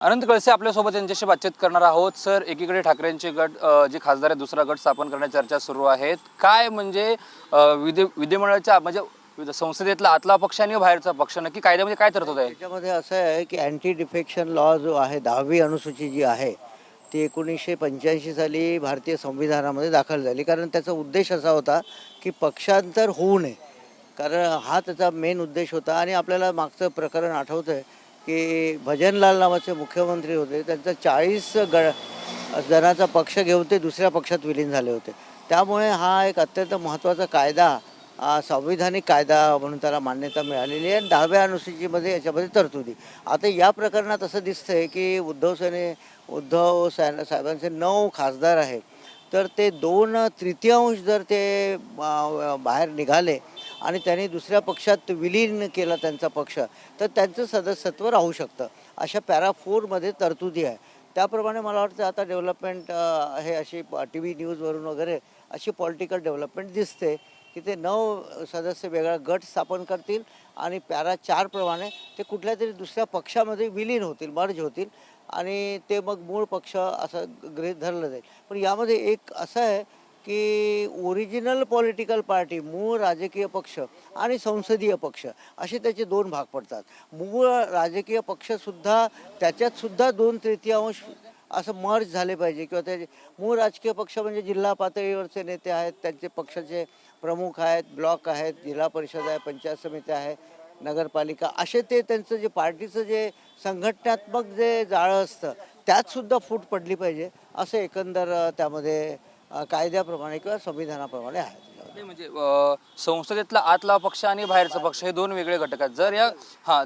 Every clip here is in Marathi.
अनंत कळसे आपल्यासोबत यांच्याशी बातचीत करणार आहोत. सर, एकीकडे ठाकरेंचे गट जे खासदार आहे दुसरा गट स्थापन करण्याची चर्चा सुरू आहेत. काय म्हणजे विधिमंडळाच्या म्हणजे संसदेतला आतला पक्ष आणि बाहेरचा पक्ष नक्की कायद्यामध्ये काय तरतूद आहे? त्याच्यामध्ये असं आहे की अँटी डिफेक्शन लॉ जो आहे 10वी अनुसूची जी आहे ती 1985 साली भारतीय संविधानामध्ये दाखल झाली. कारण त्याचा उद्देश असा होता की पक्षांतर होऊ नये, कारण हा त्याचा मेन उद्देश होता. आणि आपल्याला मागचं प्रकरण आठवतं आहे की भजनलाल नावाचे मुख्यमंत्री होते, त्यांचा 40 जणांचा पक्ष घेऊन ते दुसऱ्या पक्षात विलीन झाले होते. त्यामुळे हा एक अत्यंत महत्त्वाचा कायदा, संविधानिक कायदा म्हणून त्याला मान्यता मिळालेली आहे. 10व्या अनुसूचीमध्ये याच्यामध्ये तरतुदी. आता या प्रकरणात असं दिसतं आहे की उद्धव साहेबांचे 9 खासदार आहेत, तर ते 2/3 जर ते बाहेर निघाले आणि त्यांनी दुसऱ्या पक्षात विलीन केला त्यांचा पक्ष, तर त्यांचं सदस्यत्व राहू शकतं. अशा पॅरा 4मध्ये तरतुदी आहे. त्याप्रमाणे मला वाटतं आता डेव्हलपमेंट हे अशी TV न्यूजवरून वगैरे अशी पॉलिटिकल डेव्हलपमेंट दिसते की ते 9 सदस्य वेगळा गट स्थापन करतील आणि पॅरा 4 प्रमाणे ते कुठल्या तरी दुसऱ्या पक्षामध्ये विलीन होतील, मर्ज होतील आणि ते मग मूळ पक्ष असं गृहीत धरलं जाईल. पण यामध्ये एक असं आहे की ओरिजिनल पॉलिटिकल पार्टी, मूळ राजकीय पक्ष आणि संसदीय पक्ष असे त्याचे 2 भाग पडतात. मूळ राजकीय पक्षसुद्धा त्याच्यातसुद्धा 2/3 असं मर्ज झाले पाहिजे, किंवा त्याचे मूळ राजकीय पक्ष म्हणजे जिल्हा पातळीवरचे नेते आहेत, त्यांचे पक्षाचे प्रमुख आहेत, ब्लॉक आहेत, जिल्हा परिषद आहे, पंचायत समिती आहे, नगरपालिका, असे ते त्यांचं जे पार्टीचं जे संघटनात्मक जे जाळं असतं त्यातसुद्धा फूट पडली पाहिजे, असं एकंदर त्यामध्ये कायद्याप्रमाणे किंवा संविधानाप्रमाणे आहे. नाही म्हणजे संसदेतला आतला पक्ष आणि बाहेरचा पक्ष हे 2 वेगळे घटक आहेत.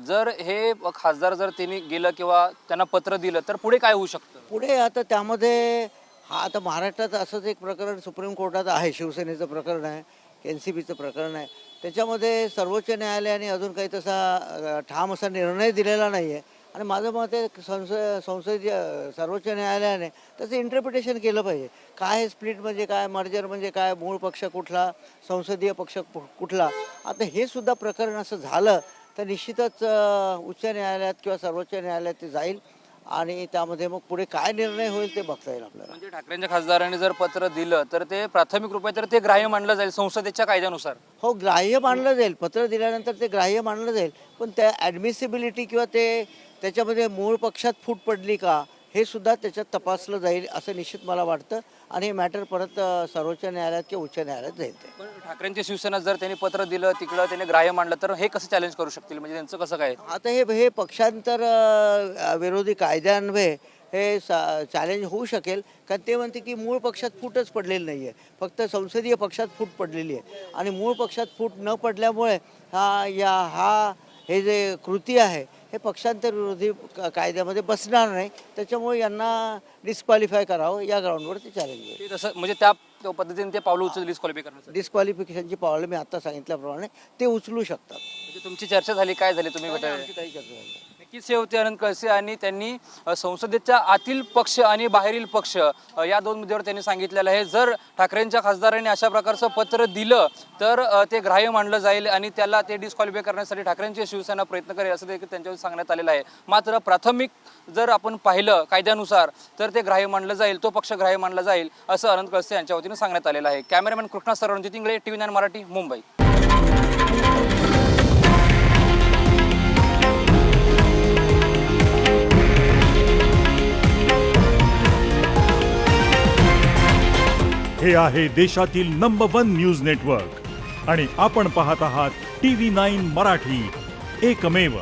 जर हे खासदार जर त्यांनी गेलं किंवा त्यांना पत्र दिलं तर पुढे काय होऊ शकतं? पुढे आता त्यामध्ये आता महाराष्ट्रात असंच एक प्रकरण सुप्रीम कोर्टात आहे, शिवसेनेचं प्रकरण आहे, NCPचं प्रकरण आहे. त्याच्यामध्ये सर्वोच्च न्यायालयाने अजून काही तसा ठाम असा निर्णय दिलेला नाही आहे. आणि माझं मत आहे संसदीय सर्वोच्च न्यायालयाने त्याचं इंटरप्रिटेशन केलं पाहिजे. काय हे स्प्लिट म्हणजे काय, मर्जर म्हणजे काय, मूळ पक्ष कुठला, संसदीय पक्ष कुठला. आता हे सुद्धा प्रकरण असं झालं तर निश्चितच उच्च न्यायालयात किंवा सर्वोच्च न्यायालयात ते जाईल आणि त्यामध्ये मग पुढे काय निर्णय होईल ते बघता येईल आपल्याला. म्हणजे ठाकरेंच्या खासदारांनी जर पत्र दिलं तर ते प्राथमिक रूपे तर ते ग्राह्य मानलं जाईल संसदेच्या कायद्यानुसार? हो, ग्राह्य मानलं जाईल. पत्र दिल्यानंतर ते ग्राह्य मानलं जाईल. पण त्या ॲडमिसिबिलिटी किंवा त्याच्यामध्ये मूळ पक्षात फूट पडली का हे सुद्धा त्याच्यात तपासलं जाईल असं निश्चित मला वाटतं. आणि हे मॅटर परत सर्वोच्च न्यायालयात किंवा उच्च न्यायालयात जाईल. पण ठाकरेंची शिवसेना जर त्यांनी पत्र दिलं तिकडं त्यांनी ग्राह्य मांडलं तर हे कसं चॅलेंज करू शकतील? म्हणजे त्यांचं कसं काय? आता हे पक्षांतर विरोधी कायद्यान्वये हे चॅलेंज होऊ शकेल. कारण ते म्हणते की मूळ पक्षात फूटच पडलेली नाही आहे, फक्त संसदीय पक्षात फूट पडलेली आहे. आणि मूळ पक्षात फूट न पडल्यामुळे हे जे कृती आहे हे पक्षांतर विरोधी कायद्यामध्ये बसणार नाही. त्याच्यामुळे यांना डिस्क्वालिफाय करावं या ग्राउंडवर ते चॅलेंज आहे. ते तसं म्हणजे त्या पद्धतीने ते पावलं उचल डिस्क्वालिफाय करण्याचं. डिस्क्वालिफिकेशनची पावलं मी आता सांगितल्याप्रमाणे ते उचलू शकतात. म्हणजे तुमची चर्चा झाली, काय झाली तुम्ही भेटायला? काही चर्चा झाली. नक्कीच हे होते अनंत कळसे आणि त्यांनी संसदेच्या आतील पक्ष आणि बाहेरील पक्ष या 2 मुद्द्यावर त्यांनी सांगितलेलं आहे. जर ठाकरेंच्या खासदारांनी अशा प्रकारचं पत्र दिलं तर ते ग्राह्य मानलं जाईल आणि त्याला ते डिस्क्वालिफाय करण्यासाठी ठाकरेंची शिवसेना प्रयत्न करेल असं देखील त्यांच्यावर सांगण्यात आलेलं आहे. मात्र प्राथमिक जर आपण पाहिलं कायद्यानुसार तर ते ग्राह्य मानलं जाईल, तो पक्ष ग्राह्य मानला जाईल असं अनंत कळसे यांच्या वतीनं सांगण्यात आलेलं आहे. Cameraman Krishna sir, Ranjit Ingale, TV9 Marathi, Mumbai. हे आहे देशातील नंबर 1 न्यूज नेटवर्क आणि आपण पाहत आहात TV9 मराठी, एकमेव.